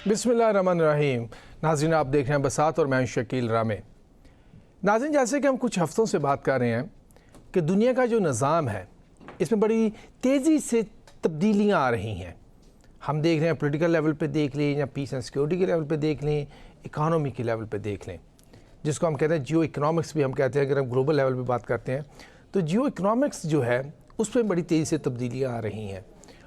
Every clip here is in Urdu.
بسم اللہ الرحمن الرحیم. ناظرین آپ دیکھ رہے ہیں بساط اور میں شکیل رامے. ناظرین جیسے کہ ہم کچھ ہفتوں سے بات کر رہے ہیں کہ دنیا کا جو نظام ہے اس میں بڑی تیزی سے تبدیلیاں آ رہی ہیں. ہم دیکھ رہے ہیں پولیٹیکل لیول پہ دیکھ لیں یا پیس اینڈ سیکورٹی کے لیول پہ دیکھ لیں, اکانومی کے لیول پہ دیکھ لیں, جس کو ہم کہتے ہیں جیو اکنامکس بھی ہم کہتے ہیں. اگر ہم گلوبل لیول پہ بات کرتے ہیں تو جیو اکنامکس جو ہے اس پہ بڑی تیزی سے تبدیلیاں آ رہی ہیں.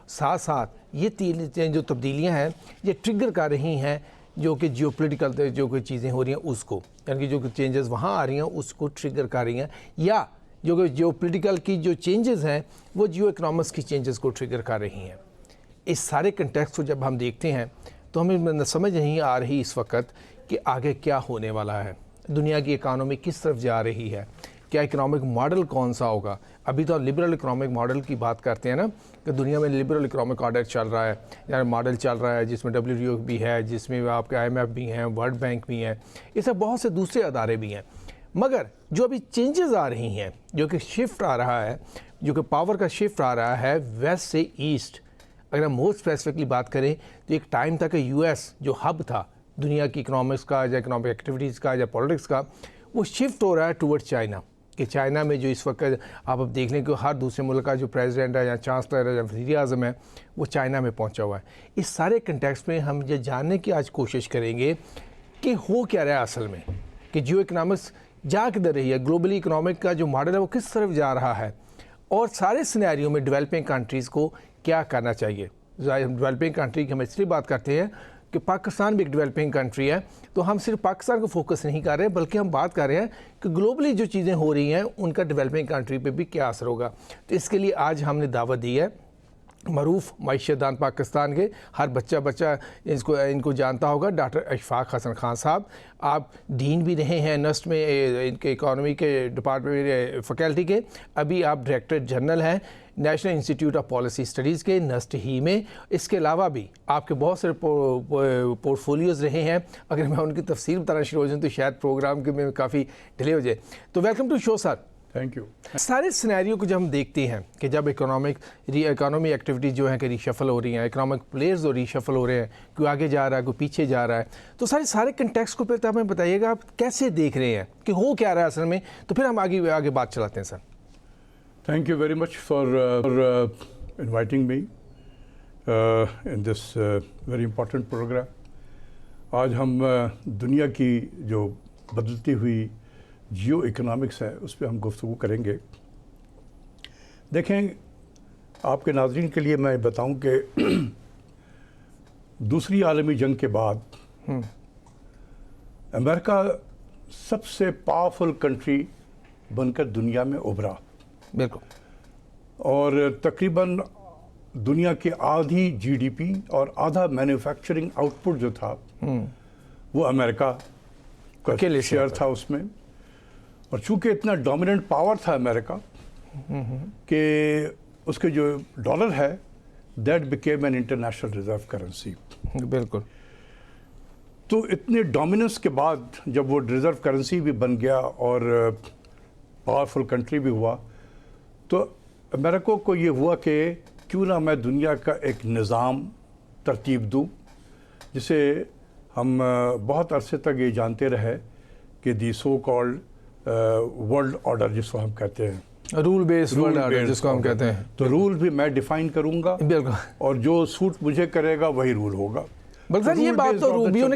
ساتھ ساتھ یہ جو تبدیلیاں ہیں یہ ٹرگر کر رہی ہیں جو کہ جیو پولیٹیکل جو کوئی چیزیں ہو رہی ہیں اس کو, یعنی کہ جو چینجز وہاں آ رہی ہیں اس کو ٹرگر کر رہی ہیں, یا جو کہ جیو پولیٹیکل کی جو چینجز ہیں وہ جیو اکنامکس کی چینجز کو ٹرگر کر رہی ہیں. اس سارے کنٹیکسٹ کو جب ہم دیکھتے ہیں تو ہمیں سمجھ نہیں آ رہی اس وقت کہ آگے کیا ہونے والا ہے, دنیا کی اکانومی کس طرف جا رہی ہے, کیا اکنامک ماڈل کون سا ہوگا. ابھی تو لبرل اکنامک ماڈل کی بات کرتے ہیں نا کہ دنیا میں لبرل اکنامک آرڈر چل رہا ہے, یعنی ماڈل چل رہا ہے جس میں WTO بھی ہے, جس میں آپ کے IMF بھی ہیں, ورلڈ بینک بھی ہیں, اس سے بہت سے دوسرے ادارے بھی ہیں. مگر جو ابھی چینجز آ رہی ہیں, جو کہ شفٹ آ رہا ہے, جو کہ پاور کا شفٹ آ رہا ہے ویسٹ سے ایسٹ. اگر ہم مور اسپیسیفکلی بات کریں تو ایک ٹائم تھا کہ US جو ہب تھا دنیا کی اکنامکس کا یا اکنامک ایکٹیویٹیز کا یا پولیٹکس کا, وہ شفٹ ہو رہا ہے ٹورڈ چائنا. کہ چائنا میں جو اس وقت آپ اب دیکھ لیں کہ ہر دوسرے ملک کا جو پریزیڈنٹ ہے یا چانسلر ہے یا وزیر اعظم ہے وہ چائنا میں پہنچا ہوا ہے. اس سارے کنٹیکسٹ میں ہم یہ جاننے کی آج کوشش کریں گے کہ ہو کیا رہا ہے اصل میں, کہ جیو اکنامکس جا کدھر رہی ہے, گلوبلی اکنامک کا جو ماڈل ہے وہ کس طرف جا رہا ہے, اور سارے سینیریو میں ڈیولپنگ کنٹریز کو کیا کرنا چاہیے. ڈیولپنگ کنٹری کی ہم اس لیے بات کرتے ہیں کہ پاکستان بھی ایک ڈیولپنگ کنٹری ہے, تو ہم صرف پاکستان کو فوکس نہیں کر رہے بلکہ ہم بات کر رہے ہیں کہ گلوبلی جو چیزیں ہو رہی ہیں ان کا ڈیولپنگ کنٹری پہ بھی کیا اثر ہوگا. تو اس کے لیے آج ہم نے دعوت دی ہے معروف معیشت دان پاکستان کے, ہر بچہ ان کو جانتا ہوگا, ڈاکٹر اشفاق حسن خان صاحب. آپ ڈین بھی رہے ہیں نسٹ میں ان کے اکانومی کے ڈپارٹمنٹ فیکلٹی کے, ابھی آپ ڈائریکٹر جنرل ہیں national institute of policy studies کے نسٹ ہی میں. اس کے علاوہ بھی آپ کے بہت سارے پورٹ فولیوز رہے ہیں. اگر میں ان کی تفصیل بتانا شروع ہو جاؤں تو شاید پروگرام کے میں کافی ڈیلے ہو جائے. تو welcome to show sir. Thank you. سارے سینیریو کو جب ہم دیکھتے ہیں کہ جب اکانومی ایکٹیویٹیز جو ہیں کہ ریشفل ہو رہی ہیں, اکنامک پلیئرز ریشفل ہو رہے ہیں, کوئی آگے جا رہا ہے کوئی پیچھے جا رہا ہے, تو سارے کنٹیکسٹ کو پھر ہمیں بتائیے گا آپ کیسے دیکھ رہے ہیں کہ ہو کیا رہا ہے اصل میں, تو پھر ہم آگے بات چلاتے ہیں سر. Thank you very much for inviting me in this very important program. آج ہم دنیا کی جو بدلتی ہوئی جیو اکنامکس ہے اس پہ ہم گفتگو کریں گے. دیکھیں, آپ کے ناظرین کے لیے میں بتاؤں کہ دوسری عالمی جنگ کے بعد امریکہ سب سے پاورفل کنٹری بن کر دنیا میں ابھرا. بالکل. اور تقریباً دنیا کی آدھی GDP اور آدھا مینوفیکچرنگ آؤٹ پٹ جو تھا وہ امریکہ کا شیئر تھا اس میں. اور چونکہ اتنا ڈومیننٹ پاور تھا امریکہ کہ اس کے جو ڈالر ہے that became an international reserve currency. بالکل. تو اتنے ڈومیننس کے بعد جب وہ ریزرو کرنسی بھی بن گیا اور پاورفل کنٹری بھی ہوا, تو امریکہ کو یہ ہوا کہ کیوں نہ میں دنیا کا ایک نظام ترتیب دوں جسے ہم بہت عرصے تک یہ جانتے رہے کہ دی سو کالڈ ورلڈ آرڈر, جس کو ہم کہتے ہیں رول بیس ورلڈ آرڈر جس کو ہم کہتے ہیں. تو رول بھی میں ڈیفائن کروں گا اور جو سوٹ مجھے کرے گا وہی رول ہوگا. بلکہ سر یہ بات تو روبیو نے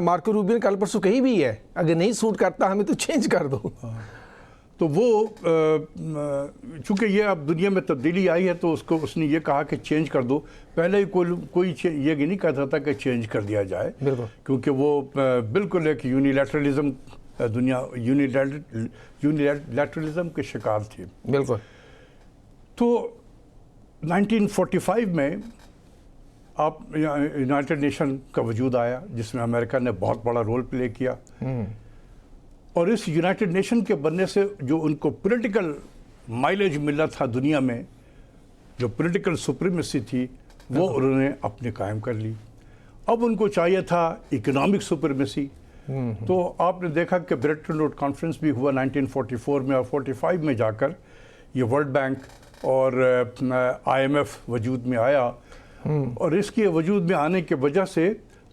مارکو روبیو نے کل پرسوں کہی بھی ہے, اگر نہیں سوٹ کرتا ہمیں تو چینج کر دو. تو وہ چونکہ یہ اب دنیا میں تبدیلی آئی ہے تو اس نے یہ کہا کہ چینج کر دو. پہلے کوئی یہ نہیں کہتا تھا کہ چینج کر دیا جائے, کیونکہ وہ بالکل ایک یونیلیٹرلزم دنیا یونیلیٹرلزم کے شکار تھی. بالکل. تو 1945 میں آپ یونائٹڈ نیشن کا وجود آیا جس میں امریکہ نے بہت بڑا رول پلے کیا. اور اس یونائٹڈ نیشن کے بننے سے جو ان کو پولیٹیکل مائلیج ملا تھا دنیا میں, جو پولیٹیکل سپریمیسی تھی, وہ انہوں نے اپنے قائم کر لی. اب ان کو چاہیے تھا اکنامک سپریمیسی. تو آپ نے دیکھا کہ بریٹن ووڈ کانفرنس بھی ہوا 1944 میں, اور 45 میں جا کر یہ ورلڈ بینک اور IMF وجود میں آیا. اور اس کے وجود میں آنے کی وجہ سے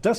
10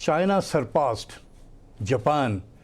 China surpassed Japan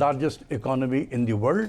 largest economy in the world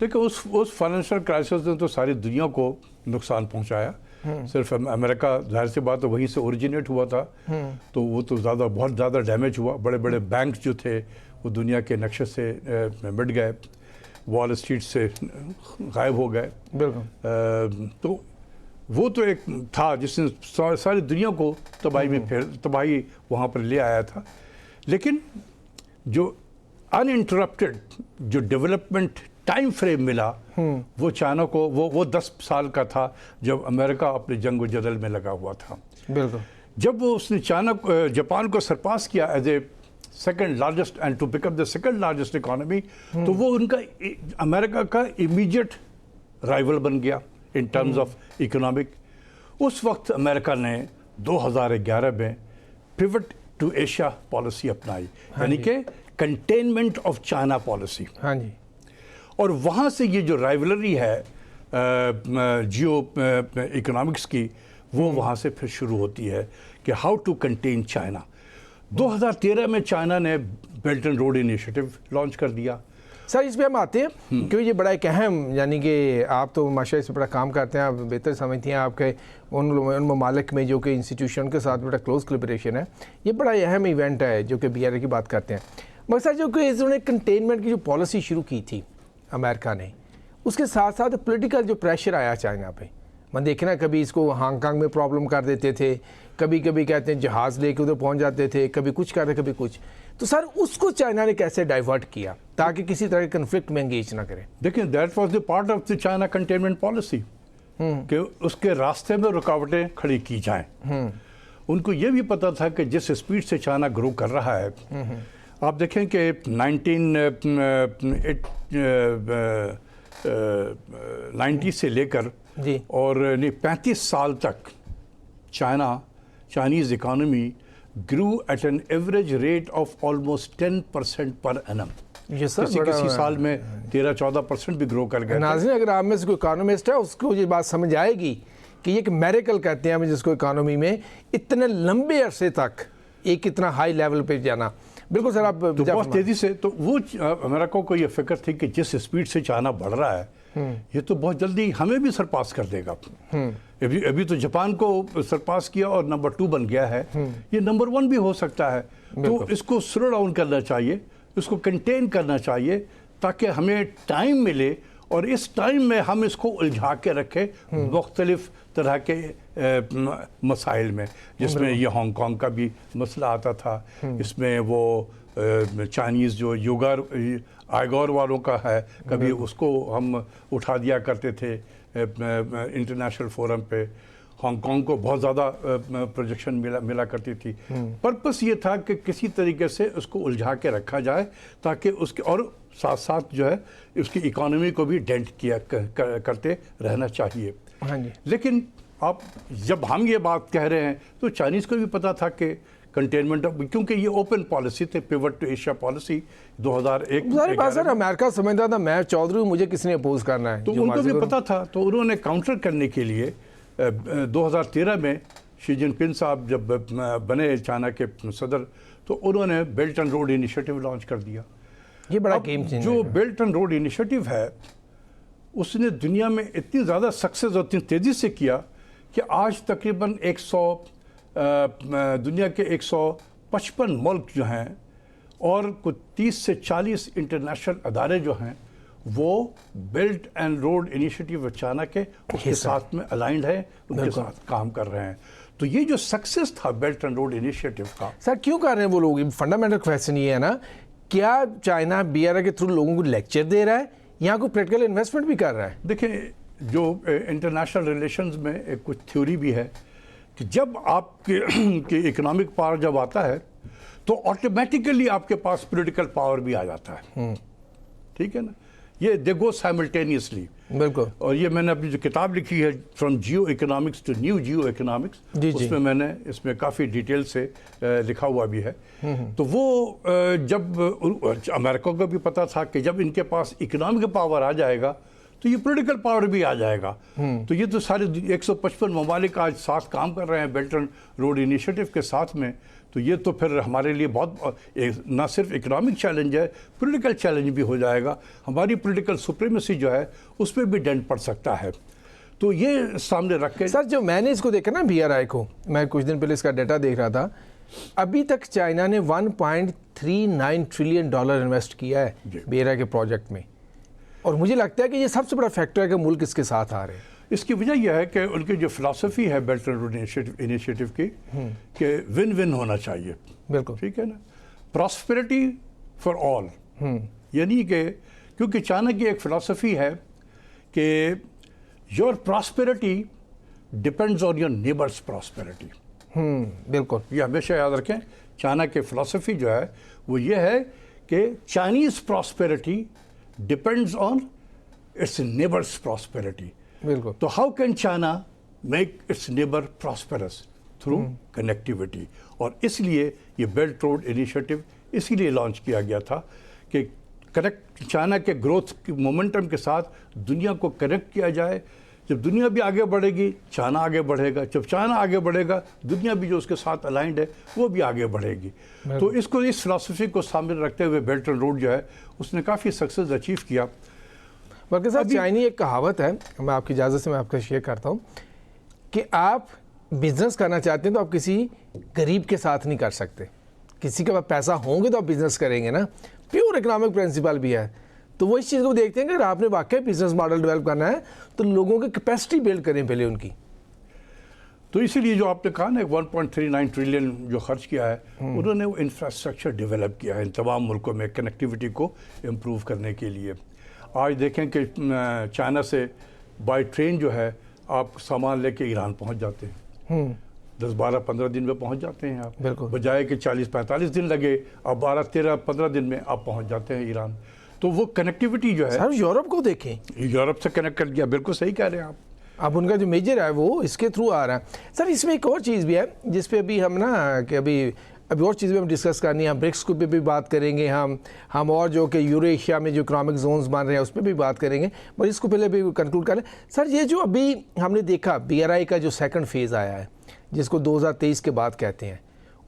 دیکھیں اس فائنینشیل کرائسس نے تو ساری دنیا کو نقصان پہنچایا. صرف امریکہ ظاہر سی بات ہے وہیں سے اوریجنیٹ ہوا تھا, تو وہ تو بہت زیادہ ڈیمیج ہوا. بڑے بڑے بینک جو تھے وہ دنیا کے نقشے سے مٹ گئے, وال اسٹریٹ سے غائب ہو گئے. بالکل. تو وہ تو ایک تھا جس نے ساری دنیا کو تباہی وہاں پر لے آیا تھا. لیکن جو ان انٹرپٹڈ جو ڈیولپمنٹ ٹائم فریم ملا وہ چائنا کو وہ 10 سال کا تھا جب امریکہ اپنے جنگ و جدل میں لگا ہوا تھا. بالکل. جب وہ اس نے جاپان کو سرپاس کیا as a second largest and to become the second largest economy, تو وہ ان کا امریکہ کا امیجیٹ رائیول بن گیا ان ٹرمز آف اکنامک. اس وقت امریکہ نے 2011 میں پیوٹ ٹو ایشیا پالیسی اپنائی, یعنی کہ کنٹینمنٹ آف چائنا پالیسی. ہاں جی. اور وہاں سے یہ جو رائیولری ہے جیو اکنامکس کی, وہ وہاں سے پھر شروع ہوتی ہے کہ ہاؤ ٹو کنٹین چائنا. 2013 میں چائنا نے belt and road initiative launch کر دیا. سر اس پہ ہم آتے ہیں کیونکہ یہ بڑا ایک اہم, یعنی کہ آپ تو ماشاء اللہ اس پہ بڑا کام کرتے ہیں, آپ بہتر سمجھتی ہیں, آپ کے ان ممالک میں جو کہ انسٹیٹیوشن کے ساتھ بڑا کلوز کولیبریشن ہے, یہ بڑا اہم ایونٹ ہے جو کہ بی آر اے کی بات کرتے ہیں. مگر سر جو کہ انہوں نے کنٹینمنٹ کی جو پالیسی شروع کی تھی امریکہ نے, اس کے ساتھ ساتھ پولیٹیکل جو پریشر آیا چائنا پہ, میں دیکھنا کبھی اس کو ہانگ کانگ میں پرابلم کر دیتے تھے, کبھی کہتے ہیں جہاز لے کے ادھر پہنچ جاتے تھے, کبھی کچھ کرتے کبھی کچھ. تو سر اس کو چائنا نے کیسے ڈائیورٹ کیا تاکہ کسی طرح کے کنفلکٹ میں انگیج نہ کرے؟ دیکھیں that was the part of the China containment policy کہ اس کے راستے میں رکاوٹیں کھڑی کی جائیں. ان کو یہ بھی پتا تھا کہ جس اسپیڈ سے چائنا گرو کر رہا ہے, آپ دیکھیں کہ 1990 سے لے کر اور 35 سال تک Chinese economy grew at an average rate of almost 10% per annum. کسی سال میں 13-14% بھی گرو کر گئے. ناظرین اگر آپ میں سے کوئی اکانومسٹ ہے اس کو یہ بات سمجھ آئے گی کہ یہ ایک میریکل کہتے ہیں جس کو اکانومی میں اتنے لمبے عرصے تک ایک اتنا ہائی لیول پہ جانا. بالکل سر, آپ بہت تیزی سے. تو وہ امریکہ کو یہ فکر تھی کہ جس اسپیڈ سے چائنا بڑھ رہا ہے یہ تو بہت جلدی ہمیں بھی سرپاس کر دے گا. ابھی تو جاپان کو سرپاس کیا اور نمبر 2 بن گیا ہے, یہ نمبر 1 بھی ہو سکتا ہے. تو اس کو سلو ڈاؤن کرنا چاہیے, اس کو کنٹین کرنا چاہیے تاکہ ہمیں ٹائم ملے, اور اس ٹائم میں ہم اس کو الجھا کے رکھیں مختلف طرح کے مسائل میں, جس میں یہ ہانگ کانگ کا بھی مسئلہ آتا تھا, اس میں وہ چائنیز جو آئیگور والوں کا ہے, کبھی اس کو ہم اٹھا دیا کرتے تھے انٹرنیشنل فورم پہ. ہانگ کانگ کو بہت زیادہ پروجیکشن ملا کرتی تھی. پرپس یہ تھا کہ کسی طریقے سے اس کو الجھا کے رکھا جائے تاکہ اس کے, اور ساتھ ساتھ جو ہے اس کی اکانومی کو بھی ڈینٹ کیا کرتے رہنا چاہیے. لیکن جب ہم یہ بات کہہ رہے ہیں تو چائنیز کو بھی پتا تھا کہ کنٹینمنٹ, کیونکہ یہ اوپن پالیسی تھے, پیوٹ ٹو ایشیا پالیسی 2001. سر امریکہ سمجھتا تھا میں چودھری ہوں, مجھے کس نے اپوز کرنا ہے, تو ان کو بھی پتا تھا. تو انہوں نے کاؤنٹر کرنے کے لیے 2013 میں شی جن پنگ صاحب جب بنے چائنا کے صدر, تو انہوں نے belt and road initiative launch کر دیا. یہ بڑا گیم چینجر. جو بیلٹ اینڈ روڈ انیشیٹو ہے اس نے دنیا میں اتنی زیادہ سکسیز اور اتنی تیزی سے کیا کہ آج تقریباً دنیا کے 155 ملک جو ہیں اور کچھ 30 سے 40 انٹرنیشنل ادارے جو ہیں وہ belt and road initiative China کے اس کے ساتھ میں الائنڈ ہے, ان کے ساتھ کام کر رہے ہیں. تو یہ جو سکسیس تھا بیلٹ اینڈ روڈ انیشیٹو کا, سر کیوں کر رہے ہیں وہ لوگ؟ فنڈامنٹل کویسچن یہ ہے نا, کیا چائنا بی آر اے کے تھرو لوگوں کو لیکچر دے رہا ہے یا کوئی پریکٹیکل انویسٹمنٹ بھی کر رہا ہے؟ دیکھیں جو انٹرنیشنل ریلیشنز میں ایک کچھ تھیوری بھی ہے کہ جب آپ کے اکنامک پاور جب آتا ہے تو آٹومیٹیکلی آپ کے پاس پولیٹیکل پاور بھی آ جاتا ہے. ٹھیک ہے نا, یہ دے گو سائملٹینیسلی. بالکل. اور یہ میں نے اپنی جو کتاب لکھی ہے from geo economics to new geo economics, اس میں نے اس میں کافی ڈیٹیل سے لکھا ہوا بھی ہے. تو وہ جب امریکہ کو بھی پتا تھا کہ جب ان کے پاس اکنامک پاور آ جائے گا تو یہ پولیٹیکل پاور بھی آ جائے گا. تو یہ تو سارے 155 ممالک آج ساتھ کام کر رہے ہیں بیلٹ اینڈ روڈ انیشیٹو کے ساتھ میں. تو یہ تو پھر ہمارے لیے بہت نہ صرف اکنامک چیلنج ہے، پولیٹیکل چیلنج بھی ہو جائے گا. ہماری پولیٹیکل سپریمیسی جو ہے اس پہ بھی ڈنٹ پڑ سکتا ہے. تو یہ سامنے رکھ کے سر جو میں نے اس کو دیکھا نا BRI کو، میں کچھ دن پہلے اس کا ڈیٹا دیکھ رہا تھا، ابھی تک چائنا نے $1.39 ٹریلین انویسٹ کیا ہے BRI کے پروجیکٹ میں. اور مجھے لگتا ہے کہ یہ سب سے بڑا فیکٹر ہے کہ ملک اس کے ساتھ آ رہے ہیں. اس کی وجہ یہ ہے کہ ان کی جو فلاسفی ہے بیلٹ اینڈ روڈ انیشیٹو کی کہ ون ون ہونا چاہیے. بالکل ٹھیک ہے نا، پراسپیرٹی فار آل. یعنی کہ کیونکہ چائنا کی ایک فلاسفی ہے کہ your prosperity depends on your neighbours prosperity. بالکل یہ ہمیشہ یاد رکھیں، چائنا کی فلاسفی جو ہے وہ یہ ہے کہ Chinese prosperity depends on its neighbours prosperity. بالکل. تو how can China make its neighbour prosperous through connectivity. اور اس لیے یہ بیلٹ روڈ انیشیٹو اسی لیے لانچ کیا گیا تھا کہ چائنا کے گروتھ کی مومنٹم کے ساتھ دنیا کو کنیکٹ کیا جائے. جب دنیا بھی آگے بڑھے گی چائنا آگے بڑھے گا، جب چائنا آگے بڑھے گا دنیا بھی جو اس کے ساتھ الائنڈ ہے وہ بھی آگے بڑھے گی. تو اس فلاسفی کو سامنے رکھتے ہوئے بیلٹ اینڈ روڈ جو ہے اس نے کافی سکسیز اچیو کیا. بلکہ صاحب چائنی ایک کہاوت ہے، میں آپ کی اجازت سے میں آپ کا شیئر کرتا ہوں کہ آپ بزنس کرنا چاہتے ہیں تو آپ کسی غریب کے ساتھ نہیں کر سکتے. کسی کے پاس پیسہ ہوں گے تو آپ بزنس کریں گے نا. پیور اکنامک پرنسپل بھی ہے. تو وہ اس چیز کو دیکھتے ہیں کہ اگر آپ نے واقعی بزنس ماڈل ڈیولپ کرنا ہے تو لوگوں کی کیپیسٹی بلڈ کریں پہلے ان کی. تو اسی لیے جو آپ نے کہا نا 1.39 ٹریلین جو خرچ کیا ہے انہوں نے وہ انفراسٹرکچر ڈیولپ کیا ہے ان تمام ملکوں میں کنیکٹیوٹی کو امپروو کرنے کے لیے. آج دیکھیں کہ چائنا سے بائی ٹرین جو ہے آپ سامان لے کے ایران پہنچ جاتے ہیں. 10-12-15 دن میں پہنچ جاتے ہیں آپ. بجائے کہ 40-45 دن لگے اب 12-13-15 دن میں آپ پہنچ جاتے ہیں ایران. تو وہ کنیکٹیوٹی جو ہے سر یورپ کو دیکھیں، یورپ سے کنیکٹ کر دیا. بالکل صحیح کہہ رہے ہیں آپ. اب ان کا جو میجر ہے وہ اس کے تھرو آ رہا ہے. سر اس میں ایک اور چیز بھی ہے جس پہ ابھی ہم نا کہ ابھی اور چیزیں ہم ڈسکس کرنی ہے. ہم برکس کو بھی بات کریں گے، ہم اور جو کہ یورو ایشیا میں جو اکنامک زونز بن رہے ہیں اس پہ بھی بات کریں گے. اور اس کو پہلے بھی کنکلوڈ کر لیں. سر یہ جو ابھی ہم نے دیکھا BRI کا جو سیکنڈ فیز آیا ہے جس کو 2023 کے بعد کہتے ہیں،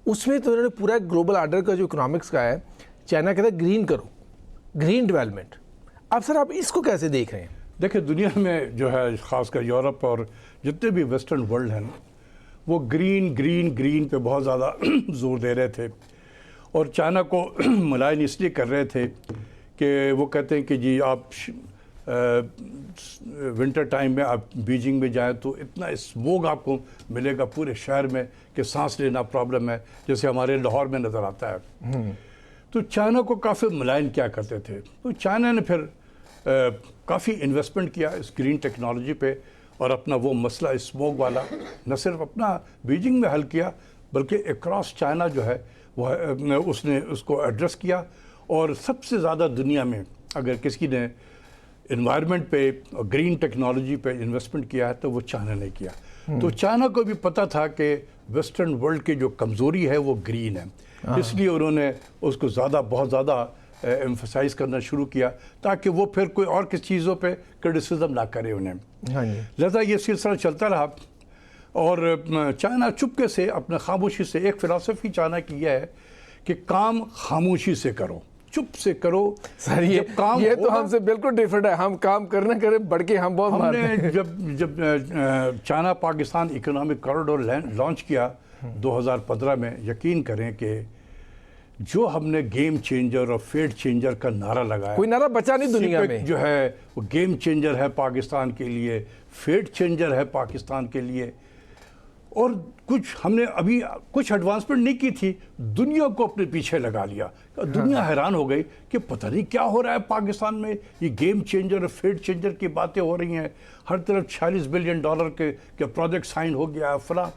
اس میں تو انہوں نے پورا گلوبل آرڈر کا جو اکنامکس کا ہے چائنا کہتا ہے گرین کرو، گرین ڈیولپمنٹ. اب سر آپ اس کو کیسے دیکھ رہے ہیں؟ دیکھیں دنیا میں جو ہے خاص کر یورپ اور جتنے بھی ویسٹرن ورلڈ ہیں وہ گرین گرین گرین پہ بہت زیادہ زور دے رہے تھے اور چائنا کو ملائن اس لیے کر رہے تھے کہ وہ کہتے ہیں کہ جی آپ ونٹر ٹائم میں آپ بیجنگ میں جائیں تو اتنا اسموگ آپ کو ملے گا پورے شہر میں کہ سانس لینا پرابلم ہے، جیسے ہمارے لاہور میں نظر آتا ہے. تو چائنا کو کافی ملائن کیا کرتے تھے. تو چائنا نے پھر کافی انویسٹمنٹ کیا اس گرین ٹیکنالوجی پہ اور اپنا وہ مسئلہ اسموگ والا نہ صرف اپنا بیجنگ میں حل کیا بلکہ اکراس چائنا جو ہے وہ اس نے اس کو ایڈریس کیا. اور سب سے زیادہ دنیا میں اگر کسی نے انوائرمنٹ پہ اور گرین ٹیکنالوجی پہ انویسٹمنٹ کیا ہے تو وہ چائنا نے کیا. تو چائنا کو بھی پتہ تھا کہ ویسٹرن ورلڈ کی جو کمزوری ہے وہ گرین ہے، اس لیے انہوں نے اس کو بہت زیادہ ایمفسائز کرنا شروع کیا تاکہ وہ پھر کوئی اور کس چیزوں پہ کرٹیسزم نہ کرے انہیں. لہذا یہ سلسلہ چلتا رہا اور چائنا چپکے سے اپنے خاموشی سے ایک فلسفی چائنا کی یہ ہے کہ کام خاموشی سے کرو، چپ سے کرو. سر یہ تو ہم سے بالکل ڈیفرنٹ ہے. ہم کام کرنا کریں بڑھ کے ہم بہت مارتے ہیں. جب China Pakistan economic corridor launch کیا 2015 میں، یقین کریں کہ جو ہم نے گیم چینجر اور فیٹ چینجر کا نعرہ لگایا، کوئی نعرہ بچا نہیں دنیا میں. جو ہے وہ گیم چینجر ہے پاکستان کے لیے، فیٹ چینجر ہے پاکستان کے لیے. اور ہم نے ابھی کچھ ایڈوانسمنٹ نہیں کی تھی، دنیا کو اپنے پیچھے لگا لیا. دنیا حیران ہو گئی کہ پتہ نہیں کیا ہو رہا ہے پاکستان میں. یہ گیم چینجر اور فیٹ چینجر کی باتیں ہو رہی ہیں، ہر طرف $46 بلین کے پروجیکٹ سائن ہو گیا فلاں.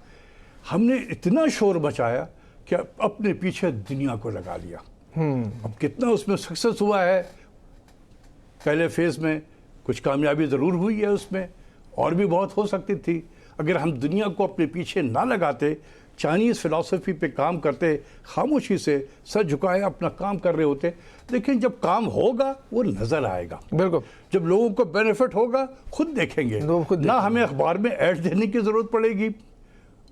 ہم نے اتنا شور مچایا کہ اپنے پیچھے دنیا کو لگا لیا. اب کتنا اس میں سکسیس ہوا ہے، پہلے فیز میں کچھ کامیابی ضرور ہوئی ہے، اس میں اور بھی بہت ہو سکتی تھی. اگر ہم دنیا کو اپنے پیچھے نہ لگاتے، چائنیز فلسفی پہ کام کرتے، خاموشی سے سر جھکائے اپنا کام کر رہے ہوتے. لیکن جب کام ہوگا وہ نظر آئے گا. بالکل. جب لوگوں کو بینیفٹ ہوگا خود دیکھیں گے. نہ ہمیں اخبار میں ایڈ دینے کی ضرورت پڑے گی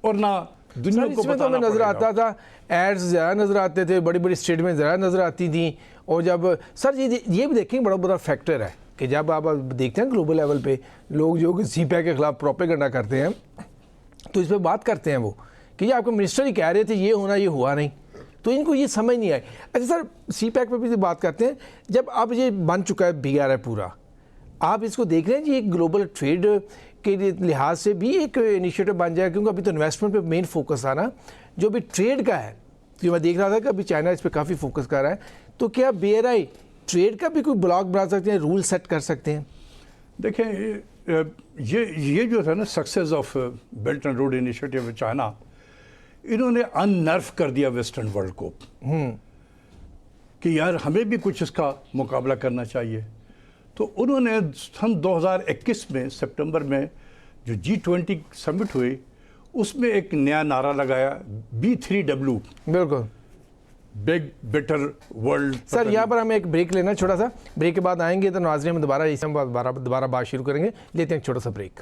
اور نہ دنیا کو اس میں تو ہمیں بتانا نظر پڑے آتا گا۔ تھا، ایڈز زیادہ نظر آتے تھے، بڑی بڑی اسٹیٹمنٹ زیادہ نظر آتی تھیں. اور جب سر یہ بھی دیکھیں بڑا بڑا فیکٹر ہے کہ جب آپ دیکھتے ہیں گلوبل لیول پہ لوگ جو کہ سی پیک کے خلاف پروپیگنڈا کرتے ہیں تو اس پہ بات کرتے ہیں وہ کہ یہ آپ کے منسٹر ہی کہہ رہے تھے یہ ہونا، یہ ہوا نہیں، تو ان کو یہ سمجھ نہیں آئی. اچھا سر سی پیک پہ بھی بات کرتے ہیں، جب اب یہ بن چکا ہے BRI پورا، آپ اس کو دیکھ رہے ہیں جی ایک گلوبل ٹریڈ کے لحاظ سے بھی ایک انیشیٹو بن جائے، کیونکہ ابھی تو انویسٹمنٹ پہ مین فوکس تھا نا جو بھی ٹریڈ کا ہے. جو میں دیکھ رہا تھا کہ ابھی چائنا اس پہ کافی فوکس کر رہا ہے، تو کیا BRI ٹریڈ کا بھی کوئی بلاک بنا سکتے ہیں، رول سیٹ کر سکتے ہیں؟ دیکھیں یہ جو تھا نا success of belt and road initiative China, انہوں نے اننرو کر دیا ویسٹرن ورلڈ کو کہ یار ہمیں بھی کچھ اس کا مقابلہ کرنا چاہیے. تو انہوں نے سن 2021 میں سپٹمبر میں جو G20 سمٹ ہوئی اس میں ایک نیا نعرہ لگایا B3W، بالکل. Big better world. سر یہاں پر ہمیں ایک بریک لینا چھوٹا سا، بریک کے بعد آئیں گے تو ناظرین ہم دوبارہ بات شروع کریں گے. لیتے ہیں ایک چھوٹا سا بریک.